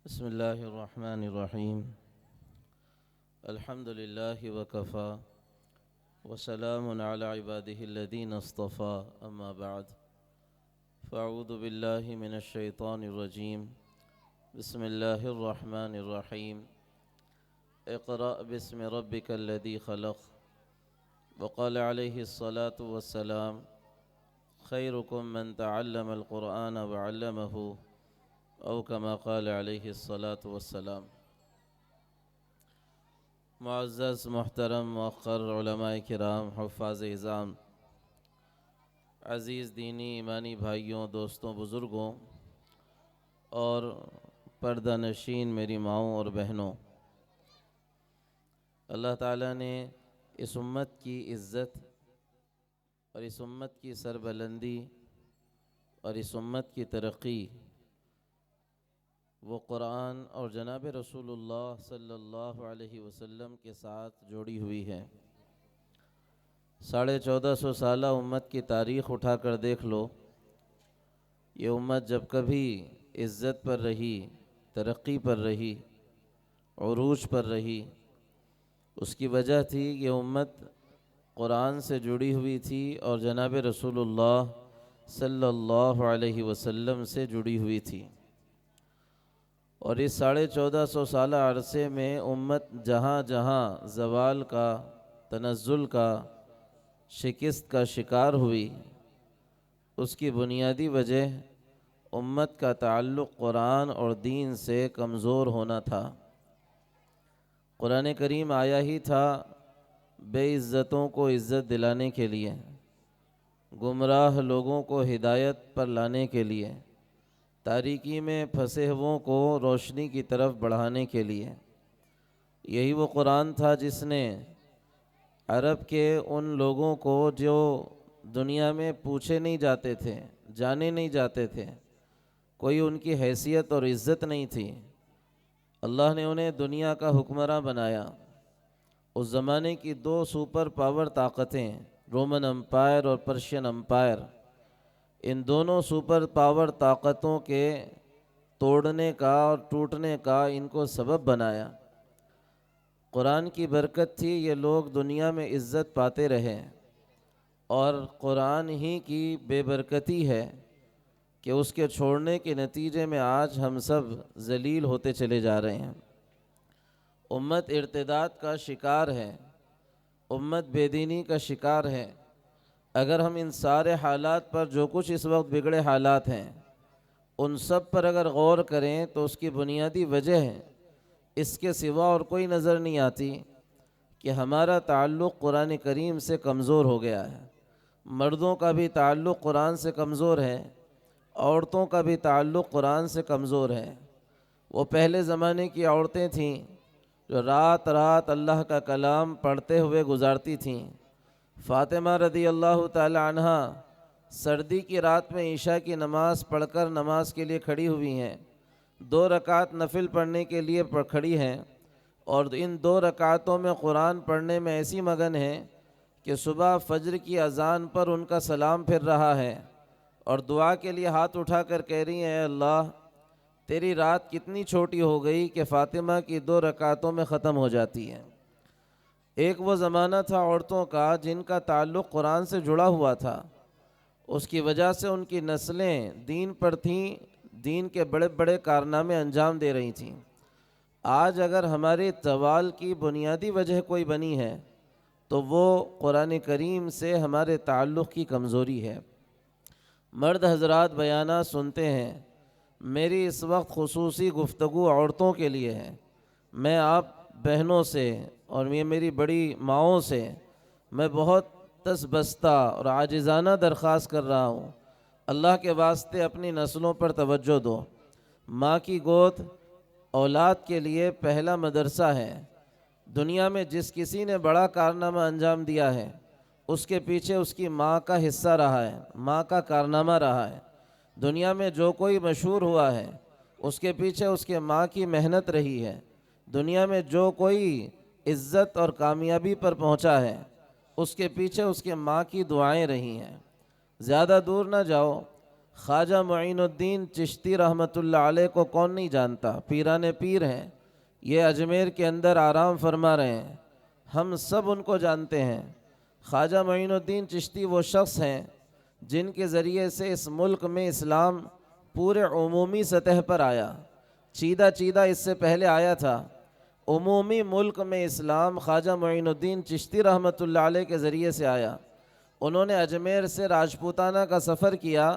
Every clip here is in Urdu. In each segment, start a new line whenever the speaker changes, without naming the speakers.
بسم الله الرحمن الرحيم. الحمد لله وكفى وسلام على عباده الذين اصطفى، أما بعد، فأعوذ بالله من الشيطان الرجيم. بسم الله الرحمن الرحيم. اقرأ باسم ربك الذي خلق. وقال عليه الصلاة والسلام: خيركم من تعلم القرآن وعلمه، او کما قال علیہ الصلاۃ والسلام. معزز محترم موقر علماء کرام، حفاظ اعظام، عزیز دینی ایمانی بھائیوں، دوستوں، بزرگوں اور پردہ نشین میری ماؤں اور بہنوں، اللہ تعالیٰ نے اس امت کی عزت اور اس امت کی سربلندی اور اس امت کی ترقی وہ قرآن اور جناب رسول اللہ صلی اللہ علیہ وسلم کے ساتھ جوڑی ہوئی ہے. 1450 سالہ امت کی تاریخ اٹھا کر دیکھ لو. یہ امت جب کبھی عزت پر رہی، ترقی پر رہی، عروج پر رہی، اس کی وجہ تھی یہ امت قرآن سے جڑی ہوئی تھی اور جناب رسول اللہ صلی اللہ علیہ وسلم سے جڑی ہوئی تھی. اور اس 1450 سالہ عرصے میں امت جہاں جہاں زوال کا، تنزل کا، شکست کا شکار ہوئی، اس کی بنیادی وجہ امت کا تعلق قرآن اور دین سے کمزور ہونا تھا. قرآن کریم آیا ہی تھا بے عزتوں کو عزت دلانے کے لیے، گمراہ لوگوں کو ہدایت پر لانے کے لیے، تاریکی میں پھنسے ہوئوں کو روشنی کی طرف بڑھانے کے لیے. یہی وہ قرآن تھا جس نے عرب کے ان لوگوں کو جو دنیا میں پوچھے نہیں جاتے تھے، جانے نہیں جاتے تھے، کوئی ان کی حیثیت اور عزت نہیں تھی، اللہ نے انہیں دنیا کا حکمراں بنایا. اس زمانے کی 2 سپر پاور طاقتیں، رومن امپائر اور پرشین امپائر، ان دونوں سپر پاور طاقتوں کے توڑنے کا اور ٹوٹنے کا ان کو سبب بنایا. قرآن کی برکت تھی یہ لوگ دنیا میں عزت پاتے رہے، اور قرآن ہی کی بے برکتی ہے کہ اس کے چھوڑنے کے نتیجے میں آج ہم سب ذلیل ہوتے چلے جا رہے ہیں. امت ارتداد کا شکار ہے، امت بے دینی کا شکار ہے. اگر ہم ان سارے حالات پر، جو کچھ اس وقت بگڑے حالات ہیں، ان سب پر اگر غور کریں تو اس کی بنیادی وجہ ہے، اس کے سوا اور کوئی نظر نہیں آتی کہ ہمارا تعلق قرآن کریم سے کمزور ہو گیا ہے. مردوں کا بھی تعلق قرآن سے کمزور ہے، عورتوں کا بھی تعلق قرآن سے کمزور ہے. وہ پہلے زمانے کی عورتیں تھیں جو رات رات اللہ کا کلام پڑھتے ہوئے گزارتی تھیں. فاطمہ رضی اللہ تعالی عنہ سردی کی رات میں عشاء کی نماز پڑھ کر نماز کے لیے کھڑی ہوئی ہیں، 2 رکعت نفل پڑھنے کے لیے کھڑی ہیں، اور ان 2 رکعتوں میں قرآن پڑھنے میں ایسی مگن ہیں کہ صبح فجر کی اذان پر ان کا سلام پھر رہا ہے، اور دعا کے لیے ہاتھ اٹھا کر کہہ رہی ہیں: اے اللہ، تیری رات کتنی چھوٹی ہو گئی کہ فاطمہ کی 2 رکعتوں میں ختم ہو جاتی ہے. ایک وہ زمانہ تھا عورتوں کا جن کا تعلق قرآن سے جڑا ہوا تھا، اس کی وجہ سے ان کی نسلیں دین پر تھیں، دین کے بڑے بڑے کارنامے انجام دے رہی تھیں. آج اگر ہمارے زوال کی بنیادی وجہ کوئی بنی ہے تو وہ قرآن کریم سے ہمارے تعلق کی کمزوری ہے. مرد حضرات بیانات سنتے ہیں، میری اس وقت خصوصی گفتگو عورتوں کے لیے ہے. میں آپ بہنوں سے اور یہ میری بڑی ماؤں سے میں بہت بستہ اور عاجزانہ درخواست کر رہا ہوں، اللہ کے واسطے اپنی نسلوں پر توجہ دو. ماں کی گود اولاد کے لیے پہلا مدرسہ ہے. دنیا میں جس کسی نے بڑا کارنامہ انجام دیا ہے، اس کے پیچھے اس کی ماں کا حصہ رہا ہے، ماں کا کارنامہ رہا ہے. دنیا میں جو کوئی مشہور ہوا ہے، اس کے پیچھے اس کے ماں کی محنت رہی ہے. دنیا میں جو کوئی عزت اور کامیابی پر پہنچا ہے، اس کے پیچھے اس کے ماں کی دعائیں رہی ہیں. زیادہ دور نہ جاؤ، خواجہ معین الدین چشتی رحمۃ اللہ علیہ کو کون نہیں جانتا؟ پیران پیر ہیں، یہ اجمیر کے اندر آرام فرما رہے ہیں، ہم سب ان کو جانتے ہیں۔ خواجہ معین الدین چشتی وہ شخص ہیں جن کے ذریعے سے اس ملک میں اسلام پورے عمومی سطح پر آیا۔ چیدہ چیدہ اس سے پہلے آیا تھا، عمومی ملک میں اسلام خواجہ معین الدین چشتی رحمۃ اللہ علیہ کے ذریعے سے آیا۔ انہوں نے اجمیر سے راجپوتانہ کا سفر کیا۔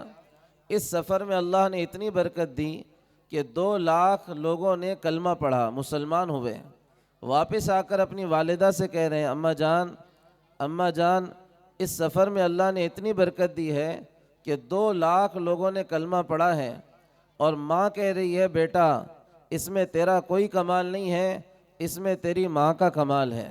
اس سفر میں اللہ نے اتنی برکت دی کہ 2 لاکھ لوگوں نے کلمہ پڑھا، مسلمان ہوئے۔ واپس آ کر اپنی والدہ سے کہہ رہے ہیں، اماں جان اس سفر میں اللہ نے اتنی برکت دی ہے کہ 2 لاکھ لوگوں نے کلمہ پڑھا ہے۔ اور ماں کہہ رہی ہے، بیٹا اس میں تیرا کوئی کمال نہیں ہے، اس میں تیری ماں کا کمال ہے۔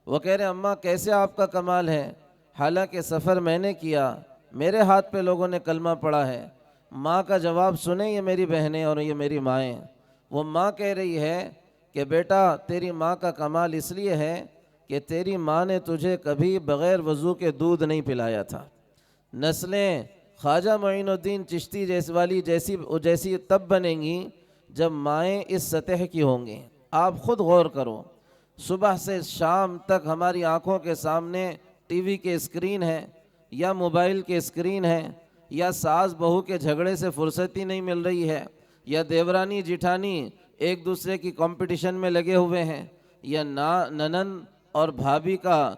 وہ کہہ رہے ہیں، اماں کیسے آپ کا کمال ہے؟ حالانکہ سفر میں نے کیا، میرے ہاتھ پہ لوگوں نے کلمہ پڑھا ہے۔ ماں کا جواب سنیں، یہ میری بہنیں اور یہ میری مائیں۔ وہ ماں کہہ رہی ہے کہ بیٹا تیری ماں کا کمال اس لیے ہے کہ تیری ماں نے تجھے کبھی بغیر وضو کے دودھ نہیں پلایا تھا۔ نسلیں خواجہ معین الدین چشتی جیسی تب بنیں گی جب مائیں اس سطح کی ہوں گی۔ آپ خود غور کرو، صبح سے شام تک ہماری آنکھوں کے سامنے ٹی وی کے اسکرین ہے یا موبائل کے اسکرین ہے، یا ساس بہو کے جھگڑے سے فرصت ہی نہیں مل رہی ہے، یا دیورانی جٹھانی ایک دوسرے کی کمپٹیشن میں لگے ہوئے ہیں، یا ننند اور بھابھی کا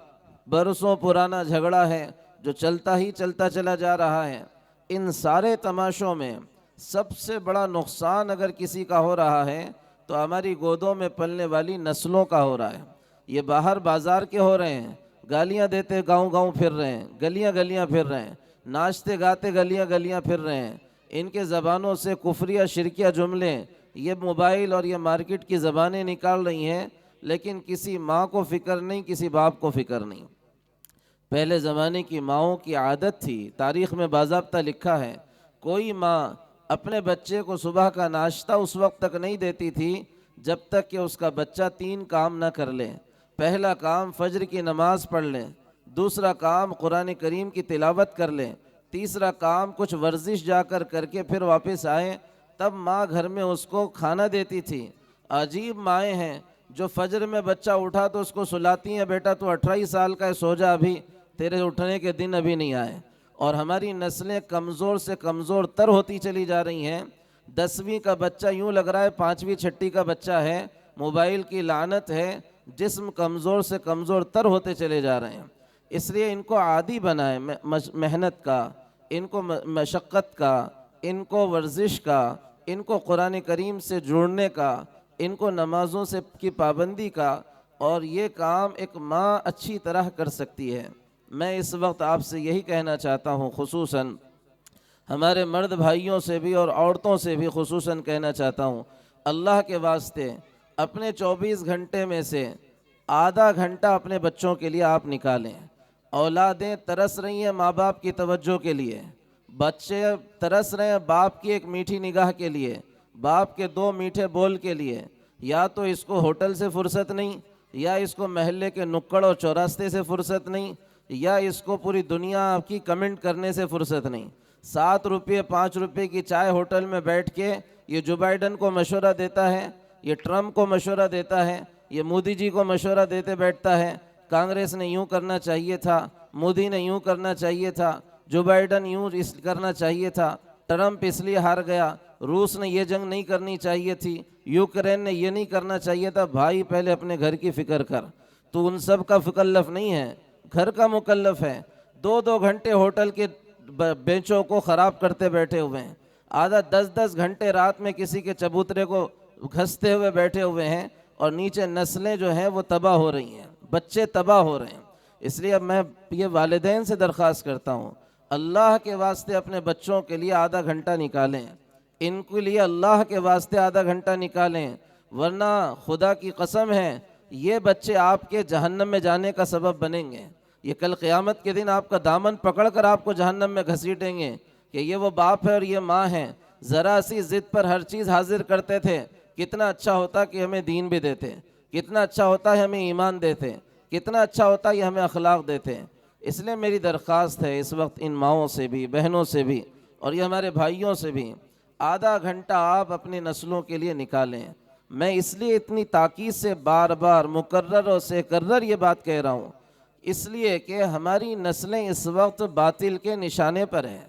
برسوں پرانا جھگڑا ہے جو چلتا ہی چلتا چلا جا رہا ہے۔ ان سارے تماشوں میں سب سے بڑا نقصان اگر کسی کا ہو رہا ہے تو ہماری گودوں میں پلنے والی نسلوں کا ہو رہا ہے۔ یہ باہر بازار کے ہو رہے ہیں، گالیاں دیتے گاؤں گاؤں پھر رہے ہیں، گلیاں گلیاں پھر رہے ہیں، ناچتے گاتے گلیاں گلیاں پھر رہے ہیں۔ ان کے زبانوں سے کفریہ شرکیہ جملے یہ موبائل اور یہ مارکیٹ کی زبانیں نکال رہی ہیں، لیکن کسی ماں کو فکر نہیں، کسی باپ کو فکر نہیں۔ پہلے زمانے کی ماؤں کی عادت تھی، تاریخ میں باضابطہ لکھا ہے، کوئی ماں اپنے بچے کو صبح کا ناشتہ اس وقت تک نہیں دیتی تھی جب تک کہ اس کا بچہ 3 کام نہ کر لے۔ پہلا کام فجر کی نماز پڑھ لیں، دوسرا کام قرآن کریم کی تلاوت کر لیں، تیسرا کام کچھ ورزش جا کر کے پھر واپس آئیں، تب ماں گھر میں اس کو کھانا دیتی تھی۔ عجیب مائیں ہیں جو فجر میں بچہ اٹھا تو اس کو سلاتی ہیں، بیٹا تو 18 سال کا ہے، سو جا، ابھی تیرے اٹھنے کے دن ابھی نہیں آئے۔ اور ہماری نسلیں کمزور سے کمزور تر ہوتی چلی جا رہی ہیں۔ 10ویں کا بچہ یوں لگ رہا ہے 5ویں 6ٹی کا بچہ ہے، موبائل کی لعنت ہے، جسم کمزور سے کمزور تر ہوتے چلے جا رہے ہیں۔ اس لیے ان کو عادی بنائیں محنت کا، ان کو مشقت کا، ان کو ورزش کا، ان کو قرآن کریم سے جوڑنے کا، ان کو نمازوں سے کی پابندی کا، اور یہ کام ایک ماں اچھی طرح کر سکتی ہے۔ میں اس وقت آپ سے یہی کہنا چاہتا ہوں، خصوصاً ہمارے مرد بھائیوں سے بھی اور عورتوں سے بھی خصوصاً کہنا چاہتا ہوں، اللہ کے واسطے اپنے 24 گھنٹے میں سے آدھا گھنٹہ اپنے بچوں کے لیے آپ نکالیں۔ اولادیں ترس رہی ہیں ماں باپ کی توجہ کے لیے، بچے ترس رہے ہیں باپ کی ایک میٹھی نگاہ کے لیے، باپ کے 2 میٹھے بول کے لیے۔ یا تو اس کو ہوٹل سے فرصت نہیں، یا اس کو محلے کے نکڑ اور چوراستے سے فرصت نہیں، یا اس کو پوری دنیا کی کمنٹ کرنے سے فرصت نہیں۔ 7 روپے 5 روپے کی چائے ہوٹل میں بیٹھ کے یہ جو بائیڈن کو مشورہ دیتا ہے، یہ ٹرمپ کو مشورہ دیتا ہے، یہ مودی جی کو مشورہ دیتے بیٹھتا ہے، کانگریس نے یوں کرنا چاہیے تھا، مودی نے یوں کرنا چاہیے تھا، جو بائیڈن یوں کرنا چاہیے تھا، ٹرمپ اس لیے ہار گیا، روس نے یہ جنگ نہیں کرنی چاہیے تھی، یوکرین نے یہ نہیں کرنا چاہیے تھا۔ بھائی پہلے اپنے گھر کی فکر کر، تو ان سب کا مکلف نہیں ہے، گھر کا مکلف ہے۔ 2 گھنٹے ہوٹل کے بینچوں کو خراب کرتے بیٹھے ہوئے ہیں، آدھا 10 گھنٹے رات میں کسی کے چبوترے کو گھستے ہوئے بیٹھے ہوئے ہیں، اور نیچے نسلیں جو ہیں وہ تباہ ہو رہی ہیں، بچے تباہ ہو رہے ہیں۔ اس لیے اب میں یہ والدین سے درخواست کرتا ہوں، اللہ کے واسطے اپنے بچوں کے لیے آدھا گھنٹہ نکالیں، ان کے لیے اللہ کے واسطے آدھا گھنٹہ نکالیں، ورنہ خدا کی قسم ہے یہ بچے آپ کے جہنم میں جانے کا سبب بنیں گے۔ یہ کل قیامت کے دن آپ کا دامن پکڑ کر آپ کو جہنم میں گھسیٹیں گے کہ یہ وہ باپ ہے اور یہ ماں ہے، ذرا سی ضد پر ہر چیز حاضر کرتے تھے۔ کتنا اچھا ہوتا کہ ہمیں دین بھی دیتے، کتنا اچھا ہوتا ہے ہمیں ایمان دیتے، کتنا اچھا ہوتا ہے یہ ہمیں اخلاق دیتے۔ اس لیے میری درخواست ہے اس وقت ان ماؤں سے بھی، بہنوں سے بھی، اور یہ ہمارے بھائیوں سے بھی آدھا گھنٹہ آپ اپنی نسلوں کے لیے نکالیں۔ میں اس لیے اتنی تاکید سے بار بار مکرر اور سکرر یہ بات کہہ رہا ہوں، اس لیے کہ ہماری نسلیں اس وقت باطل کے نشانے پر ہیں۔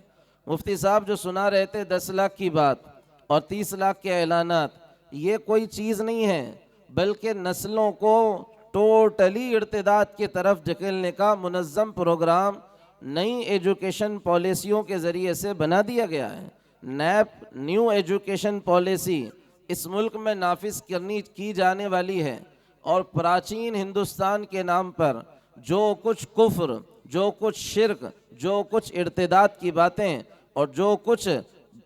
مفتی صاحب جو سنا رہے تھے 10 لاکھ کی بات اور 30 لاکھ کے اعلانات، یہ کوئی چیز نہیں ہے، بلکہ نسلوں کو ٹوٹلی ارتداد کی طرف دھکیلنے کا منظم پروگرام نئی ایجوکیشن پالیسیوں کے ذریعے سے بنا دیا گیا ہے۔ نیپ نیو ایجوکیشن پالیسی اس ملک میں نافذ کی جانے والی ہے، اور پراچین ہندوستان کے نام پر جو کچھ کفر، جو کچھ شرک، جو کچھ ارتداد کی باتیں اور جو کچھ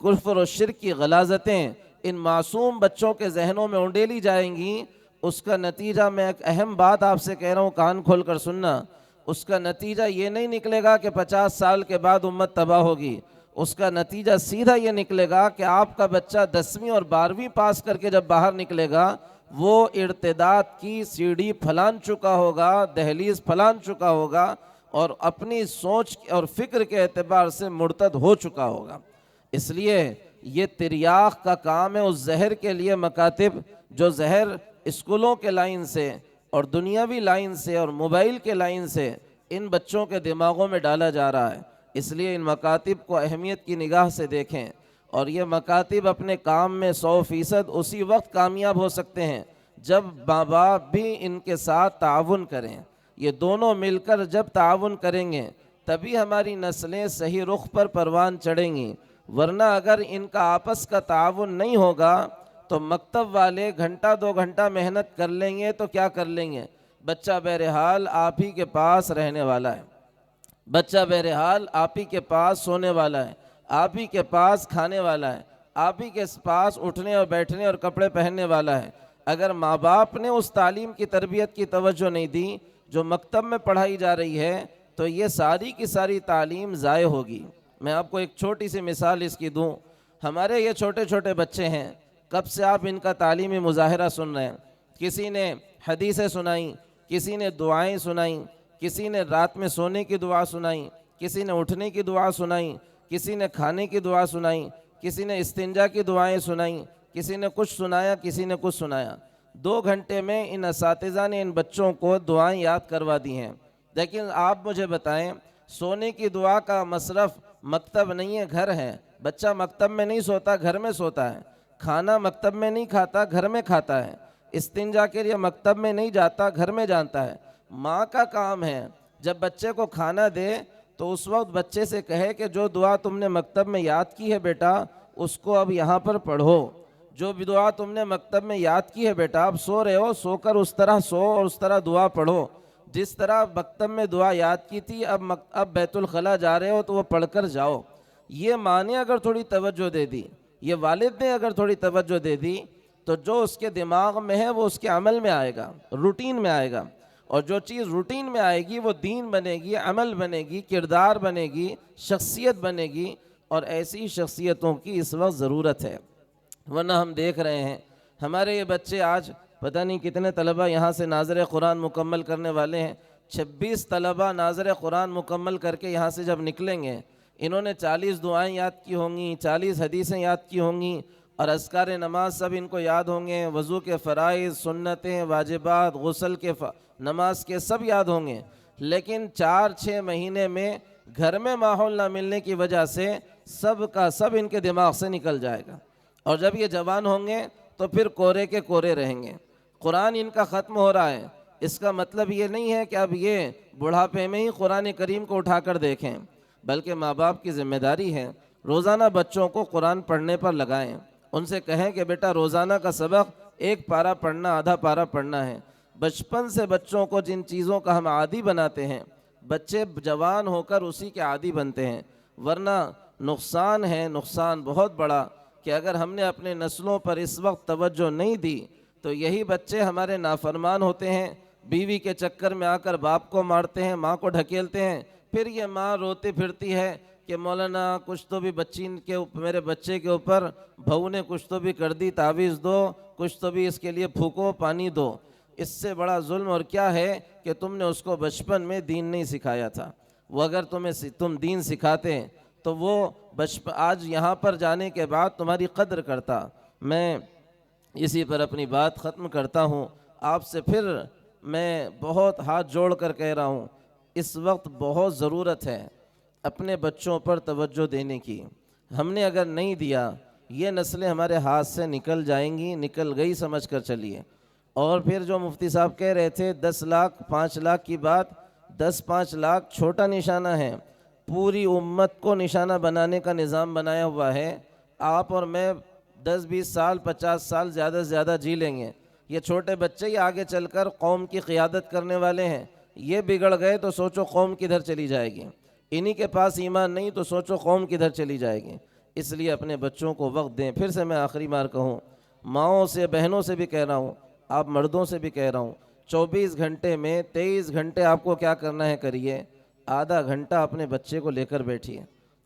کفر و شرک کی غلاظتیں ان معصوم بچوں کے ذہنوں میں انڈیلی جائیں گی، اس کا نتیجہ، میں ایک اہم بات آپ سے کہہ رہا ہوں، کان کھول کر سننا، اس کا نتیجہ یہ نہیں نکلے گا کہ 50 سال کے بعد امت تباہ ہوگی۔ اس کا نتیجہ سیدھا یہ نکلے گا کہ آپ کا بچہ 10ویں اور 12ویں پاس کر کے جب باہر نکلے گا، وہ ارتداد کی سیڑھی پھلان چکا ہوگا، دہلیز پھلان چکا ہوگا، اور اپنی سوچ اور فکر کے اعتبار سے مرتد ہو چکا ہوگا۔ اس لیے یہ تریاق کا کام ہے اس زہر کے لیے۔ مکاتب جو زہر اسکولوں کے لائن سے اور دنیاوی لائن سے اور موبائل کے لائن سے ان بچوں کے دماغوں میں ڈالا جا رہا ہے، اس لیے ان مکاتب کو اہمیت کی نگاہ سے دیکھیں، اور یہ مکاتب اپنے کام میں 100% اسی وقت کامیاب ہو سکتے ہیں جب ماں باپ بھی ان کے ساتھ تعاون کریں۔ یہ دونوں مل کر جب تعاون کریں گے تبھی ہماری نسلیں صحیح رخ پر پروان چڑھیں گی، ورنہ اگر ان کا آپس کا تعاون نہیں ہوگا تو مکتب والے گھنٹہ 2 گھنٹہ محنت کر لیں گے تو کیا کر لیں گے؟ بچہ بہرحال آپ ہی کے پاس رہنے والا ہے، بچہ بہرحال آپ ہی کے پاس سونے والا ہے، آپ ہی کے پاس کھانے والا ہے، آپ ہی کے پاس اٹھنے اور بیٹھنے اور کپڑے پہننے والا ہے۔ اگر ماں باپ نے اس تعلیم کی تربیت کی توجہ نہیں دی جو مکتب میں پڑھائی جا رہی ہے، تو یہ ساری کی ساری تعلیم ضائع ہوگی۔ میں آپ کو ایک چھوٹی سی مثال اس کی دوں۔ ہمارے یہ چھوٹے چھوٹے بچے ہیں، کب سے آپ ان کا تعلیمی مظاہرہ سن رہے ہیں؟ کسی نے حدیثیں سنائیں، کسی نے دعائیں سنائیں، کسی نے رات میں سونے کی دعا سنائیں، کسی نے اٹھنے کی دعا سنائیں، کسی نے کھانے کی دعا سنائیں، کسی نے استنجا کی دعائیں سنائیں، کسی نے کچھ سنایا، کسی نے کچھ سنایا۔ 2 گھنٹے میں ان اساتذہ نے ان بچوں کو دعائیں یاد کروا دی ہیں۔ لیکن آپ مجھے بتائیں، سونے کی دعا کا مصرف مکتب نہیں ہے، گھر ہے۔ بچہ مکتب میں نہیں سوتا، گھر میں سوتا ہے۔ کھانا مکتب میں نہیں کھاتا، گھر میں کھاتا ہے۔ استنجا کے لیے مکتب میں نہیں جاتا، گھر میں جانتا ہے۔ ماں کا کام ہے جب بچے کو کھانا دے تو اس وقت بچے سے کہے کہ جو دعا تم نے مکتب میں یاد کی ہے بیٹا، اس کو اب یہاں پر پڑھو۔ جو بھی دعا تم نے مکتب میں یاد کی ہے بیٹا، اب سو رہے ہو، سو کر اس طرح سو اور اس طرح دعا پڑھو جس طرح مکتب میں دعا یاد کی تھی۔ اب بیت الخلاء جا رہے ہو تو وہ پڑھ کر جاؤ۔ یہ ماں نے اگر تھوڑی توجہ دے دی، یہ والد نے اگر تھوڑی توجہ دے دی، تو جو اس کے دماغ میں ہے وہ اس کے عمل میں آئے گا، روٹین میں آئے گا، اور جو چیز روٹین میں آئے گی وہ دین بنے گی، عمل بنے گی، کردار بنے گی، شخصیت بنے گی، اور ایسی شخصیتوں کی اس وقت ضرورت ہے۔ ورنہ ہم دیکھ رہے ہیں ہمارے یہ بچے، آج پتہ نہیں کتنے طلبہ یہاں سے ناظر قرآن مکمل کرنے والے ہیں۔ 26 طلبہ ناظر قرآن مکمل کر کے یہاں سے جب نکلیں گے، انہوں نے 40 دعائیں یاد کی ہوں گی، 40 حدیثیں یاد کی ہوں گی، اور اذکار نماز سب ان کو یاد ہوں گے، وضو کے فرائض، سنتیں، واجبات، غسل کے نماز کے سب یاد ہوں گے۔ لیکن 4-6 مہینے میں گھر میں ماحول نہ ملنے کی وجہ سے سب کا سب ان کے دماغ سے نکل جائے گا، اور جب یہ جوان ہوں گے تو پھر کورے کے کورے رہیں گے۔ قرآن ان کا ختم ہو رہا ہے، اس کا مطلب یہ نہیں ہے کہ اب یہ بڑھاپے میں ہی قرآن کریم کو اٹھا کر دیکھیں، بلکہ ماں باپ کی ذمہ داری ہے روزانہ بچوں کو قرآن پڑھنے پر لگائیں۔ ان سے کہیں کہ بیٹا روزانہ کا سبق 1 پارہ پڑھنا، آدھا پارہ پڑھنا ہے۔ بچپن سے بچوں کو جن چیزوں کا ہم عادی بناتے ہیں، بچے جوان ہو کر اسی کے عادی بنتے ہیں۔ ورنہ نقصان ہے، نقصان بہت بڑا، کہ اگر ہم نے اپنے نسلوں پر اس وقت توجہ نہیں دی تو یہی بچے ہمارے نافرمان ہوتے ہیں، بیوی کے چکر میں آ کر باپ کو مارتے ہیں، ماں کو ڈھکیلتے ہیں، پھر یہ ماں روتی پھرتی ہے کہ مولانا کچھ تو بھی میرے بچے کے اوپر بہو نے کچھ تو بھی کر دی، تعویذ دو، کچھ تو بھی اس کے لیے پھونکو، پانی دو۔ اس سے بڑا ظلم اور کیا ہے کہ تم نے اس کو بچپن میں دین نہیں سکھایا تھا۔ وہ اگر تم دین سکھاتے تو وہ آج یہاں پر جانے کے بعد تمہاری قدر کرتا۔ میں اسی پر اپنی بات ختم کرتا ہوں۔ آپ سے پھر میں بہت ہاتھ جوڑ کر کہہ رہا ہوں، اس وقت بہت ضرورت ہے اپنے بچوں پر توجہ دینے کی۔ ہم نے اگر نہیں دیا، یہ نسلیں ہمارے ہاتھ سے نکل جائیں گی، نکل گئی سمجھ کر چلیے۔ اور پھر جو مفتی صاحب کہہ رہے تھے 10 لاکھ 5 لاکھ کی بات، 10-5 لاکھ چھوٹا نشانہ ہے، پوری امت کو نشانہ بنانے کا نظام بنایا ہوا ہے۔ آپ اور میں 10-20 سال 50 سال زیادہ سے زیادہ جی لیں گے، یہ چھوٹے بچے ہی آگے چل کر قوم کی قیادت کرنے والے ہیں۔ یہ بگڑ گئے تو سوچو قوم کدھر چلی جائے گی، انہی کے پاس ایمان نہیں تو سوچو قوم کدھر چلی جائے گی۔ اس لیے اپنے بچوں کو وقت دیں۔ پھر سے میں آخری بار کہوں، ماؤں سے بہنوں سے بھی کہہ رہا ہوں، آپ مردوں سے بھی کہہ رہا ہوں، 24 گھنٹے میں 23 گھنٹے آپ کو کیا کرنا ہے کریے، آدھا گھنٹہ اپنے بچے کو لے کر بیٹھیے۔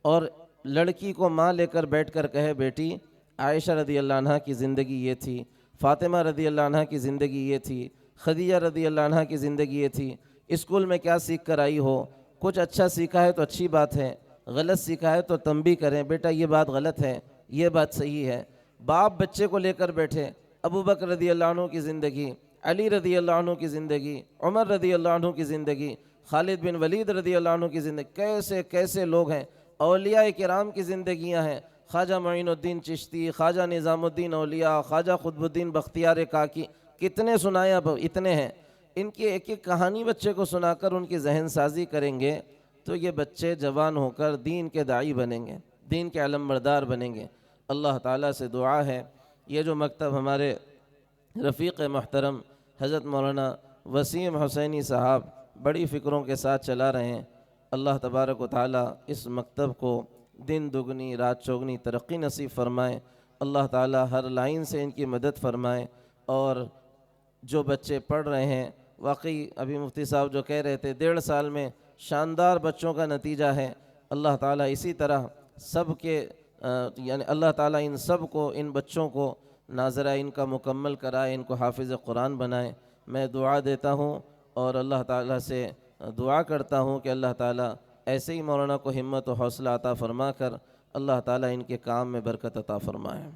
اور لڑکی کو ماں لے کر بیٹھ کر کہے، بیٹی عائشہ رضی اللہ عنہ کی زندگی یہ تھی، فاطمہ رضی اللہ عنہ کی زندگی یہ تھی، خدیجہ رضی اللہ عنہ کی زندگی یہ تھی، اسکول میں کیا سیکھ کر آئی ہو، کچھ اچھا سیکھا ہے تو اچھی بات ہے، غلط سیکھا ہے تو تنبیہ کریں، بیٹا یہ بات غلط ہے، یہ بات صحیح ہے۔ باپ بچے کو لے کر بیٹھے، ابو بکر رضی اللہ عنہ کی زندگی، علی رضی اللہ عنہ کی زندگی، عمر رضی اللہ عنہ کی زندگی، خالد بن ولید رضی اللہ عنہ کی زندگی، کیسے کیسے لوگ ہیں، اولیاء کرام کی زندگیاں ہیں، خواجہ معین الدین چشتی، خواجہ نظام الدین اولیاء، خواجہ قطب الدین بختیار کاکی، کتنے سنائے، اب اتنے ہیں۔ ان کی ایک ایک کہانی بچے کو سنا کر ان کی ذہن سازی کریں گے تو یہ بچے جوان ہو کر دین کے داعی بنیں گے، دین کے علم بردار بنیں گے۔ اللہ تعالیٰ سے دعا ہے، یہ جو مکتب ہمارے رفیق محترم حضرت مولانا وسیم حسینی صاحب بڑی فکروں کے ساتھ چلا رہے ہیں، اللہ تبارک و تعالیٰ اس مکتب کو دن دگنی رات چوگنی ترقی نصیب فرمائے۔ اللہ تعالیٰ ہر لائن سے ان کی مدد فرمائے۔ اور جو بچے پڑھ رہے ہیں، واقعی ابھی مفتی صاحب جو کہہ رہے تھے 1.5 سال میں شاندار بچوں کا نتیجہ ہے۔ اللہ تعالیٰ اسی طرح سب کے یعنی اللہ تعالیٰ ان سب کو، ان بچوں کو ناظرہ ان کا مکمل کرائے، ان کو حافظ قرآن بنائے۔ میں دعا دیتا ہوں اور اللہ تعالیٰ سے دعا کرتا ہوں کہ اللہ تعالیٰ ایسے ہی مولانا کو ہمت و حوصلہ عطا فرما کر اللہ تعالیٰ ان کے کام میں برکت عطا فرمائے۔